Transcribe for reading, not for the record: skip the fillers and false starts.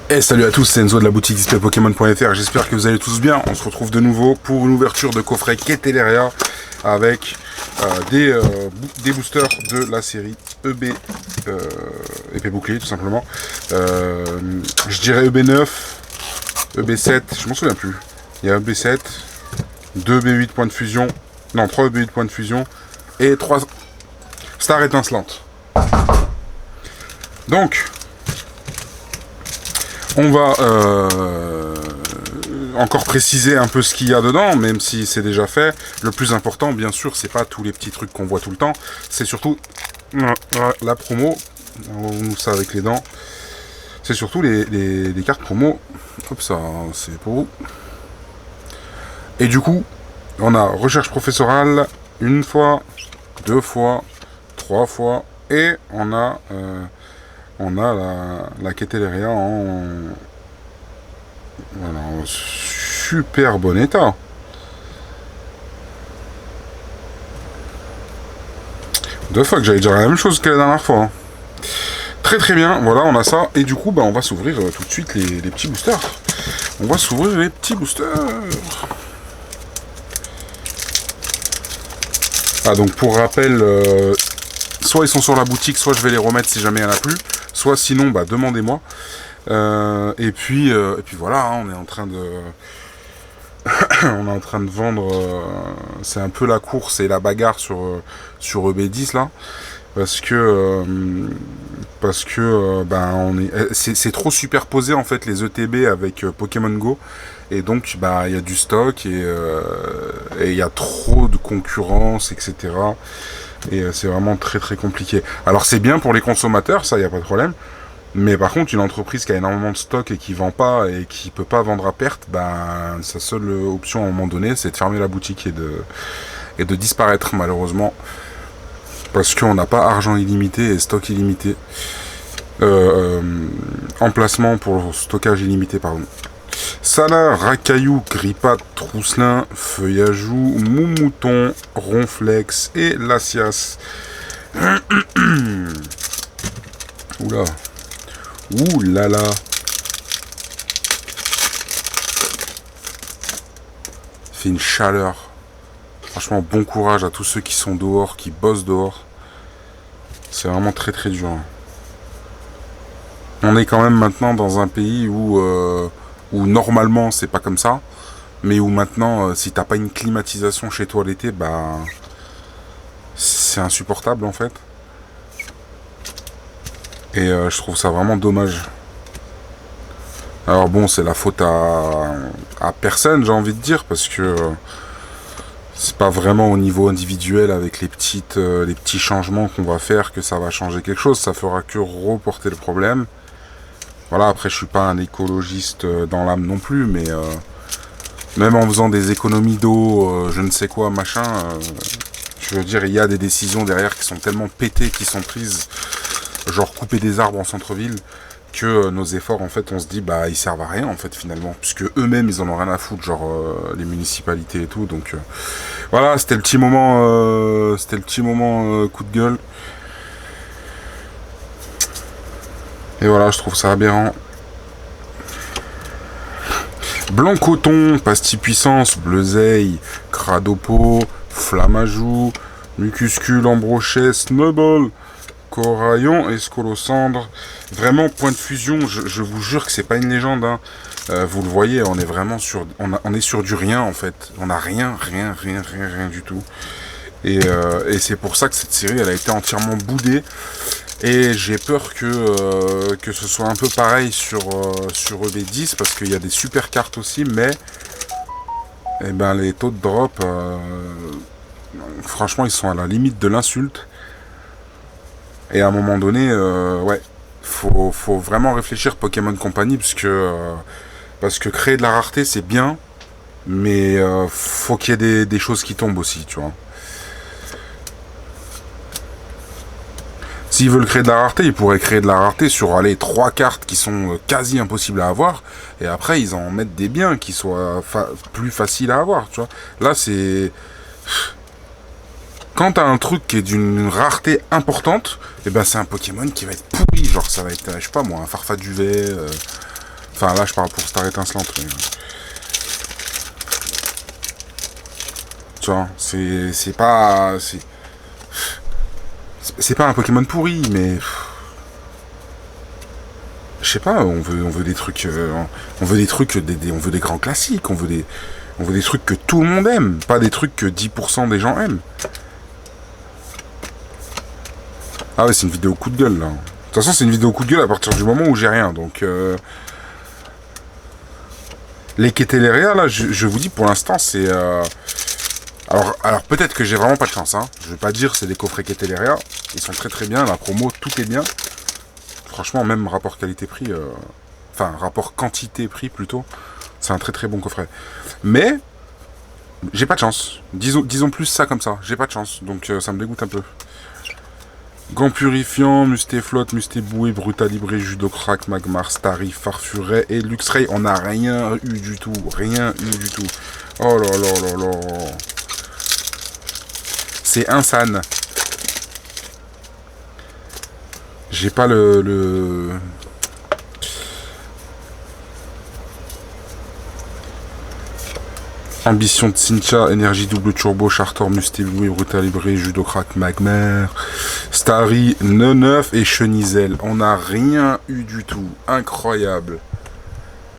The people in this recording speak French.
Et salut à tous, c'est Enzo de la boutique displaypokémon.fr, j'espère que vous allez tous bien. On se retrouve de nouveau pour une ouverture de coffret Keteleria avec des boosters de la série EB, épée bouclier tout simplement. Je dirais EB9, EB7, je m'en souviens plus. Il y a EB7, 2 B8 points de fusion, non 3 B8 points de fusion et 3 stars étincelantes. Donc, on va encore préciser un peu ce qu'il y a dedans, même si c'est déjà fait. Le plus important, bien sûr, c'est pas tous les petits trucs qu'on voit tout le temps, c'est surtout la promo. On ouvre ça avec les dents. C'est surtout les cartes promo. Hop, ça, c'est pour vous. Et du coup, on a recherche professorale une fois, 2 fois, 3 fois, et on a la Keteleria en super bon état. Deux fois que j'allais dire la même chose que la dernière fois. Hein. Très très bien, voilà, on a ça. Et du coup, on va s'ouvrir tout de suite les petits boosters. On va s'ouvrir les petits boosters. Ah, donc pour rappel, soit ils sont sur la boutique, soit je vais les remettre si jamais il n'y en a plus. Soit sinon, demandez-moi. Et puis voilà, hein, on est en train de vendre. C'est un peu la course et la bagarre sur EB10 là, parce que c'est trop superposé en fait les ETB avec Pokémon Go, et donc il y a du stock et il y a trop de concurrence, etc. Et c'est vraiment très très compliqué. Alors c'est bien pour les consommateurs, ça, il n'y a pas de problème. Mais par contre, une entreprise qui a énormément de stock et qui vend pas et qui peut pas vendre à perte, sa seule option à un moment donné, c'est de fermer la boutique et de disparaître, malheureusement. Parce qu'on n'a pas argent illimité et stock illimité. Emplacement pour stockage illimité, pardon. Sana, Racaillou, Grippat, Trousselin, Feuillajou, Moumouton, Ronflex et Lacias. Oula. Ouh là là. Il fait une chaleur. Franchement, bon courage à tous ceux qui sont dehors, qui bossent dehors. C'est vraiment très très dur. On est quand même maintenant dans un pays où normalement c'est pas comme ça. Mais où maintenant, si t'as pas une climatisation chez toi l'été, c'est insupportable en fait. Et je trouve ça vraiment dommage. Alors bon, c'est la faute à personne, j'ai envie de dire, parce que c'est pas vraiment au niveau individuel avec les petits changements qu'on va faire que ça va changer quelque chose. Ça fera que reporter le problème. Voilà, après je suis pas un écologiste dans l'âme non plus, mais même en faisant des économies d'eau, je ne sais quoi, machin, je veux dire, il y a des décisions derrière qui sont tellement pétées, qui sont prises, genre couper des arbres en centre-ville, que nos efforts, en fait, on se dit, ils servent à rien, en fait, finalement, puisque eux-mêmes, ils en ont rien à foutre, genre les municipalités et tout, donc voilà, c'était le petit moment, coup de gueule. Et voilà, je trouve ça aberrant. Blanc coton, pastille puissance, bleuseille, cradopo, flamajou, mucuscule, embrochet, snowball, coraillon et scolocendre. Vraiment, point de fusion, je vous jure que c'est pas une légende. Hein. Vous le voyez, on est vraiment sur, on est sur du rien en fait. On a rien du tout. Et c'est pour ça que cette série, elle a été entièrement boudée. Et j'ai peur que ce soit un peu pareil sur EB10, parce qu'il y a des super cartes aussi, mais les taux de drop, franchement, ils sont à la limite de l'insulte. Et à un moment donné, faut vraiment réfléchir Pokémon Company, parce que créer de la rareté, c'est bien, mais faut qu'il y ait des choses qui tombent aussi, tu vois. S'ils veulent créer de la rareté, ils pourraient créer de la rareté sur 3 cartes qui sont quasi impossibles à avoir, et après ils en mettent des biens qui soient plus faciles à avoir, tu vois. Là c'est... Quand t'as un truc qui est d'une rareté importante, c'est un Pokémon qui va être pourri, genre ça va être, je sais pas moi, un Farfaduvet, Enfin, là, je parle pour Star étincelante. Mais... tu vois, c'est pas... C'est pas un Pokémon pourri, mais... je sais pas, on veut des trucs... on veut des trucs, on veut des grands classiques, on veut des trucs que tout le monde aime, pas des trucs que 10% des gens aiment. Ah ouais, c'est une vidéo coup de gueule, là. De toute façon, c'est une vidéo coup de gueule à partir du moment où j'ai rien, donc... les Keteleria, là, je vous dis, pour l'instant, c'est... Alors peut-être que j'ai vraiment pas de chance, hein. Je vais pas dire c'est des coffrets Keteleria. Ils sont très très bien, la promo, tout est bien. Franchement, même rapport qualité-prix... enfin, rapport quantité-prix, plutôt. C'est un très très bon coffret. Mais... j'ai pas de chance. Disons plus ça comme ça. J'ai pas de chance, donc ça me dégoûte un peu. Gants purifiants, Mustéflotte, Mustéboué, Brutalibré, Judocrack, Magmar, Starry, Farfuret et Luxray. On n'a rien eu du tout. Rien eu du tout. Oh là là là là. C'est insane. J'ai pas le... Ambition de Cynthia, énergie double turbo, Chartor, Mustéboué, Brutalibré, Judocrack, Magmar, Starry, Neneuf et Chenizel. On n'a rien eu du tout. Incroyable.